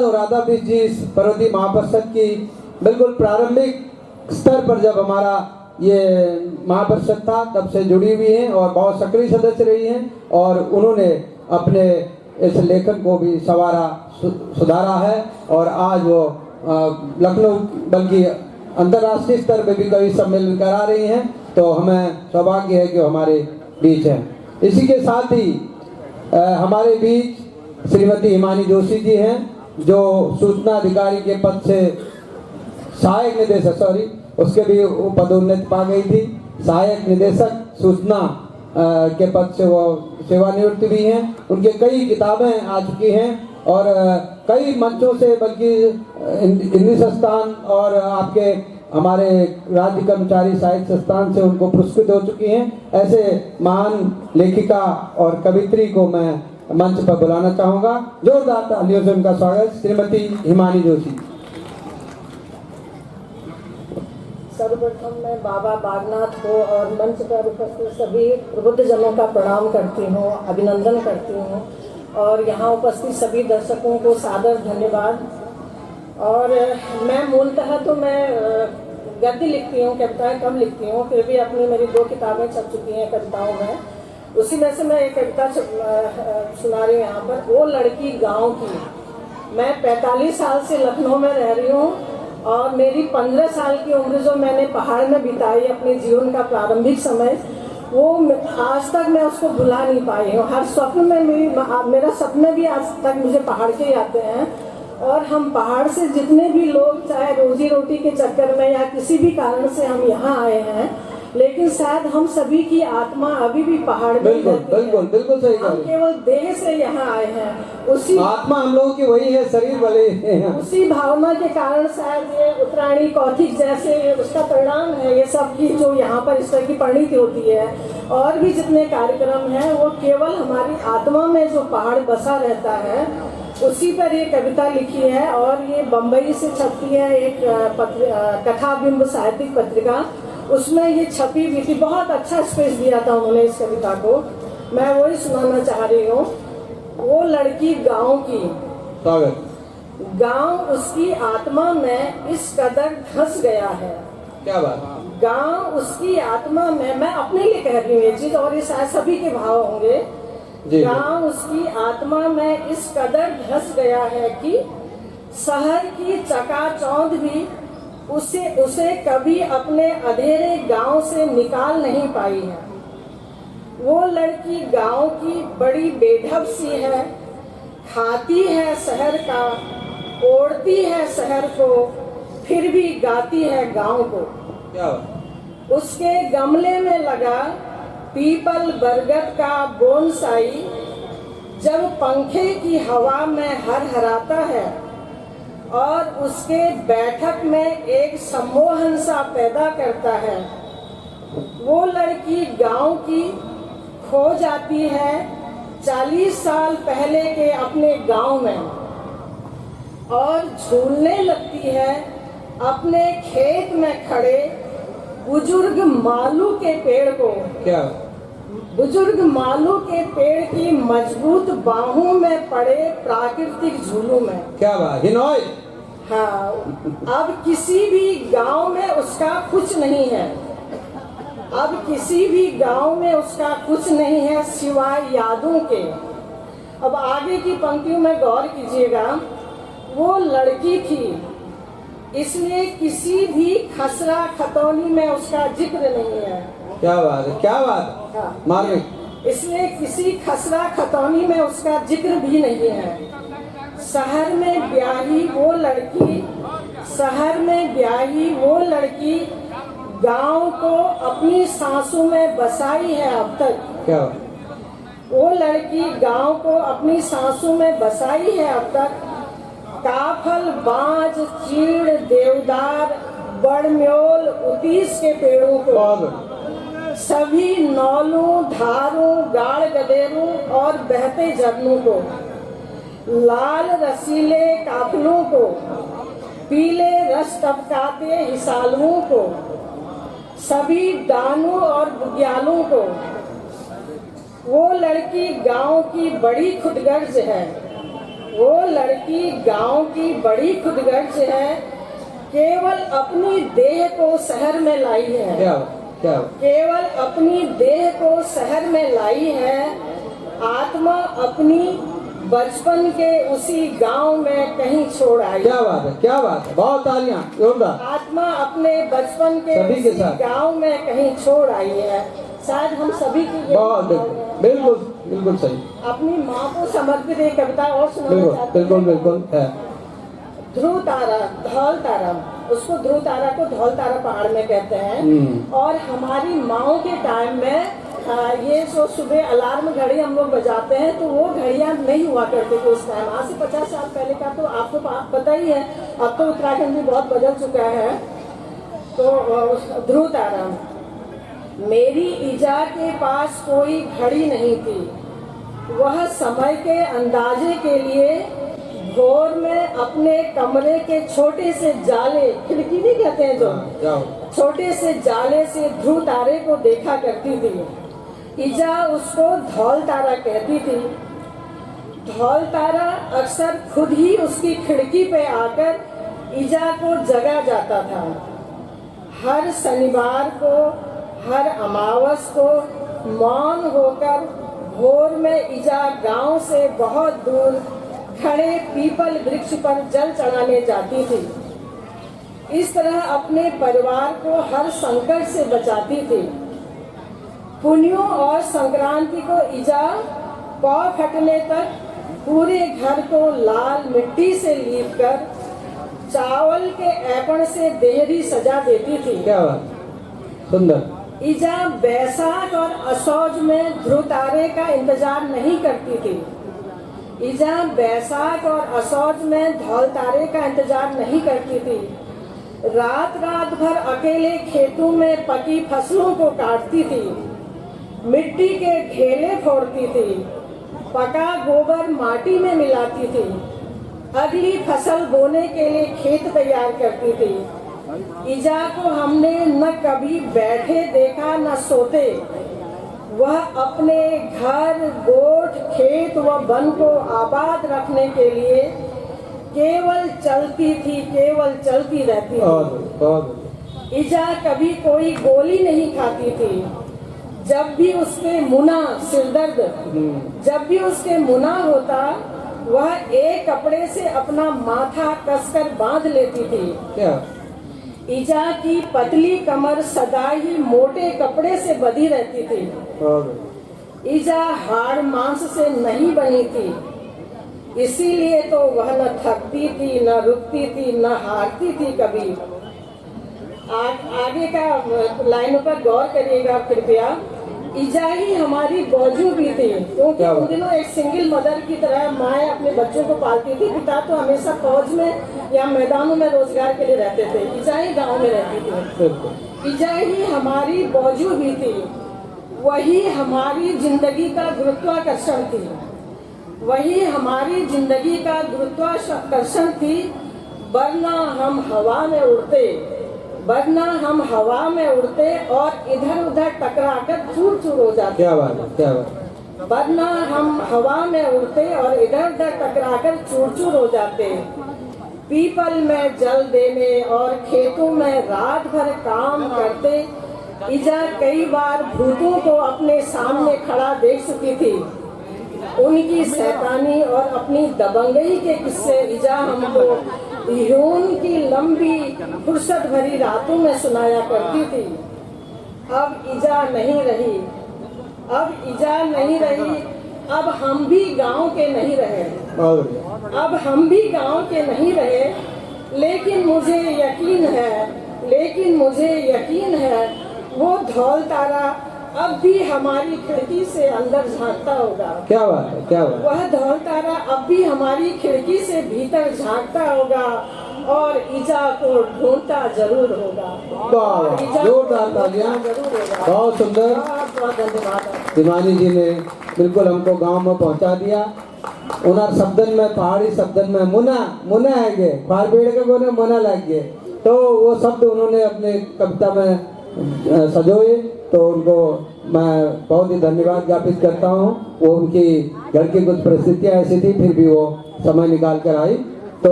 महाराज और राधा बीज जी इस पर्वतीय महापरिषद की बिल्कुल प्रारंभिक स्तर पर जब हमारा ये महापरिषद था तब से जुड़ी हुई हैं और बहुत सक्रिय सदस्य रही हैं और उन्होंने अपने इस लेखन को भी संवारा सुधारा है और आज वो लखनऊ बल्कि अंतर्राष्ट्रीय स्तर पर भी कई सम्मेलन करा रही हैं। तो हमें सौभाग्य है कि हमारे बीच हैं। इसी के साथ ही हमारे बीच श्रीमती हिमानी जोशी जी हैं जो सूचना अधिकारी के पद से सहायक निदेशक उसके भी पदोन्नति पा गई थी। सहायक निदेशक सूचना के पद से वो सेवानिवृत्त भी हैं। उनके कई किताबें आ चुकी हैं और कई मंचों से बल्कि हिंदी संस्थान और आपके हमारे राज्य कर्मचारी साहित्य संस्थान से उनको पुरस्कृत हो चुकी हैं। ऐसे महान लेखिका और कवित्री को मैं मंच पर बुलाना चाहूँगा। जोरदार तालियों से उनका स्वागत। श्रीमती हिमानी जोशी। सर्वप्रथम मैं बाबा बागनाथ को और मंच पर उपस्थित सभी प्रबुद्धजनों का प्रणाम करती हूँ, अभिनंदन करती हूँ और यहाँ उपस्थित सभी दर्शकों को सादर धन्यवाद। और मैं मूलतः तो मैं गद्य लिखती हूँ, कविताएं कम लिखती हूँ, फिर भी अपनी मेरी 2 किताबें छप चुकी हैं कविताओं में। उसी में से मैं एक कविता सुना रही हूँ यहाँ पर। वो लड़की गाँव की। मैं 45 साल से लखनऊ में रह रही हूँ और मेरी 15 साल की उम्र जो मैंने पहाड़ में बिताई अपने जीवन का प्रारंभिक समय, वो आज तक मैं उसको भुला नहीं पाई हूँ। हर स्वप्न में मेरा सपने भी आज तक मुझे पहाड़ के ही आते हैं। और हम पहाड़ से जितने भी लोग चाहे रोजी रोटी के चक्कर में या किसी भी कारण से हम यहाँ आए हैं, लेकिन शायद हम सभी की आत्मा अभी भी पहाड़ में बिल्कुल सही। हम केवल देह से यहाँ आए हैं। उसी आत्मा हम लोगों की वही है, शरीर वाले हैं। उसी भावना के कारण शायद ये उत्तरायणी कौथिक जैसे उसका परिणाम है ये सब की जो यहाँ पर इस तरह की परिणति होती है। और भी जितने कार्यक्रम हैं वो केवल हमारी आत्मा में जो पहाड़ बसा रहता है उसी पर ये कविता लिखी है। और ये बम्बई से छपी है एक कथाबिंब साहित्यिक पत्रिका, उसमें ये छपी हुई थी। बहुत अच्छा स्पेस दिया था उन्होंने इस कविता को, मैं वही सुनाना चाह रही हूँ। वो लड़की गांव की। गांव उसकी आत्मा में इस कदर धंस गया है। क्या बात। गांव उसकी आत्मा में, मैं अपने लिए कह रही हूँ ये चीज और ये शायद सभी के भाव होंगे। गांव उसकी आत्मा में इस कदर धंस गया है कि शहर की चकाचौंध भी उसे कभी अपने अधेरे गांव से निकाल नहीं पाई है। वो लड़की गांव की बड़ी बेढब सी है, खाती है शहर का, ओढ़ती है शहर को, फिर भी गाती है गांव को। उसके गमले में लगा पीपल बरगद का बोनसाई जब पंखे की हवा में हरहराता है और उसके बैठक में एक सम्मोहन सा पैदा करता है। वो लड़की गांव की खो जाती है 40 साल पहले के अपने गांव में और झूलने लगती है अपने खेत में खड़े बुजुर्ग मालू के पेड़ को। क्या? बुजुर्ग मालू के पेड़ की मजबूत बाहों में पड़े प्राकृतिक झूलों में। क्या बात। हिनोई। हाँ, अब किसी भी गांव में उसका कुछ नहीं है। अब किसी भी गांव में उसका कुछ नहीं है सिवाय यादों के। अब आगे की पंक्तियों में गौर कीजिएगा। वो लड़की थी इसलिए किसी भी खसरा खतौनी में उसका जिक्र नहीं है। क्या बात है, क्या बात। हाँ, मार्मिक। इसलिए किसी खसरा खतौनी में उसका जिक्र भी नहीं है। शहर में ब्याही वो लड़की, शहर में ब्याही वो लड़की गांव को अपनी सांसों में बसाई है अब तक। क्या? वो लड़की गांव को अपनी सांसों में बसाई है अब तक। काफल, बांज, चीड़, देवदार, बड़म्योल, उतीस के पेड़ों को, सभी नौलों, धारों, गाढ़ गदेरों और बहते झरनों को, लाल रसीले काफलों को, पीले रस टपकाते हिसालुओं को, सभी डानों और बुग्यालों को। वो लड़की गांव की बड़ी खुदगर्ज है। वो लड़की गांव की बड़ी खुदगर्ज है, केवल अपनी देह को शहर में लाई है। क्या केवल अपनी देह को शहर में लाई है, आत्मा अपनी बचपन के उसी गांव में कहीं छोड़ आई। क्या बात है, बहुत तालियां जोरदार। आत्मा अपने बचपन के सभी के उसी साथ गांव में कहीं छोड़ आई है। शायद हम सभी की ये बहुत बिल्कुल सही। अपनी माँ को समर्पित एक कविता और सुनाना चाहते हैं। बिल्कुल है। ध्रुव तारा, धौल तारा, उसको ध्रुव तारा को धौल तारा पहाड़ में कहते हैं। और हमारी माओ के टाइम में ये जो सुबह अलार्म घड़ी हम लोग बजाते हैं, तो वो घड़ियां नहीं हुआ करते थे उस टाइम। आज से 50 साल पहले का तो आपको पता ही है। अब तो उत्तराखंड भी बहुत बदल चुका है। तो ध्रुव तारा, मेरी ईजा के पास कोई घड़ी नहीं थी, वह समय के अंदाजे के लिए भोर में अपने कमरे के छोटे से जाले, खिड़की नहीं कहते हैं जो, छोटे से जाले से ध्रुव तारे को देखा करती थी। ईजा उसको धौल तारा कहती थी। धौल तारा अक्सर खुद ही उसकी खिड़की पे आकर ईजा को जगा जाता था। हर शनिवार को, हर अमावस को मौन होकर भोर में ईजा गांव से बहुत दूर खड़े पीपल वृक्ष पर जल चढ़ाने जाती थी। इस तरह अपने परिवार को हर संकट से बचाती थी। पुन्यों और संक्रांति को ईजा पौ फटने तक पूरे घर को लाल मिट्टी से लीपकर चावल के ऐपण से देहरी सजा देती थी। क्या बात, सुंदर। ईजा बैसाख और असौज में ध्रुव तारे का इंतजार नहीं करती थी। ईजा बैसाख और असौज में धौल तारे का इंतजार नहीं करती थी। रात भर अकेले खेतों में पकी फसलों को काटती थी, मिट्टी के ढेले फोड़ती थी, पका गोबर माटी में मिलाती थी, अगली फसल बोने के लिए खेत तैयार करती थी। ईजा को हमने न कभी बैठे देखा न सोते। वह अपने घर, गोठ, खेत व वन को आबाद रखने के लिए केवल चलती थी, केवल चलती रहती थी। ईजा कभी कोई गोली नहीं खाती थी। जब भी उसके मुना, सिरदर्द, जब भी उसके मुना होता, वह एक कपड़े से अपना माथा कसकर बांध लेती थी। क्या? ईजा की पतली कमर सदा ही मोटे कपड़े से बंधी रहती थी। ईजा हाड़ मांस से नहीं बनी थी, इसीलिए तो वह न थकती थी, न रुकती थी, न हारती थी कभी। आगे का लाइनों पर गौर करिएगा कृपया। ईजा ही हमारी बौजू भी थी, क्योंकि उन दिनों एक सिंगल मदर की तरह माएँ अपने बच्चों को पालती थी। पिता तो हमेशा फौज में या मैदानों में रोजगार के लिए रहते थे, ईजा ही गाँव में रहती थी। ईजा ही हमारी बौजू भी थी, वही हमारी जिंदगी का गुरुत्वाकर्षण थी, वही हमारी जिंदगी का गुरुत्वाकर्षण थी। वरना हम हवा में उड़ते, वरना हम हवा में उड़ते और इधर उधर टकराकर चूर चूर हो जाते। क्या बात है, क्या बात। वरना हम हवा में उड़ते और इधर उधर टकराकर चूर चूर हो जाते। पीपल में जल देने और खेतों में रात भर काम करते। ईजा कई बार भूतों को अपने सामने खड़ा देख चुकी थी। उनकी शैतानी और अपनी दबंगई के किस्से ईजा हमको यूं की लंबी फुर्सत भरी रातों में सुनाया करती थी। अब ईजा नहीं रही, अब ईजा नहीं रही, अब हम भी गांव के नहीं रहे, अब हम भी गांव के नहीं रहे। लेकिन मुझे यकीन है, लेकिन मुझे यकीन है वो धौल तारा अब भी हमारी खिड़की से अंदर झांकता होगा। क्या बात है, क्या बात। वह धौल तारा अब भी हमारी खिड़की से भीतर झांकता होगा और ईजा को ढूंढता जरूर होगा। जोरदार तालियां, बहुत सुंदर। बहुत धन्यवाद। दिवानी जी ने बिल्कुल हमको गांव में पहुंचा दिया। उन्हार शब्दन में, पहाड़ी शब्दन में मुना मुना है गे, फारबेड़ के बोने मुना लग गए, तो वो शब्द उन्होंने अपने कविता में सजोए, तो उनको मैं बहुत ही धन्यवाद ज्ञापित करता हूँ। वो उनकी घर की कुछ परिस्थितियाँ ऐसी थी, फिर भी वो समय निकाल कर आई।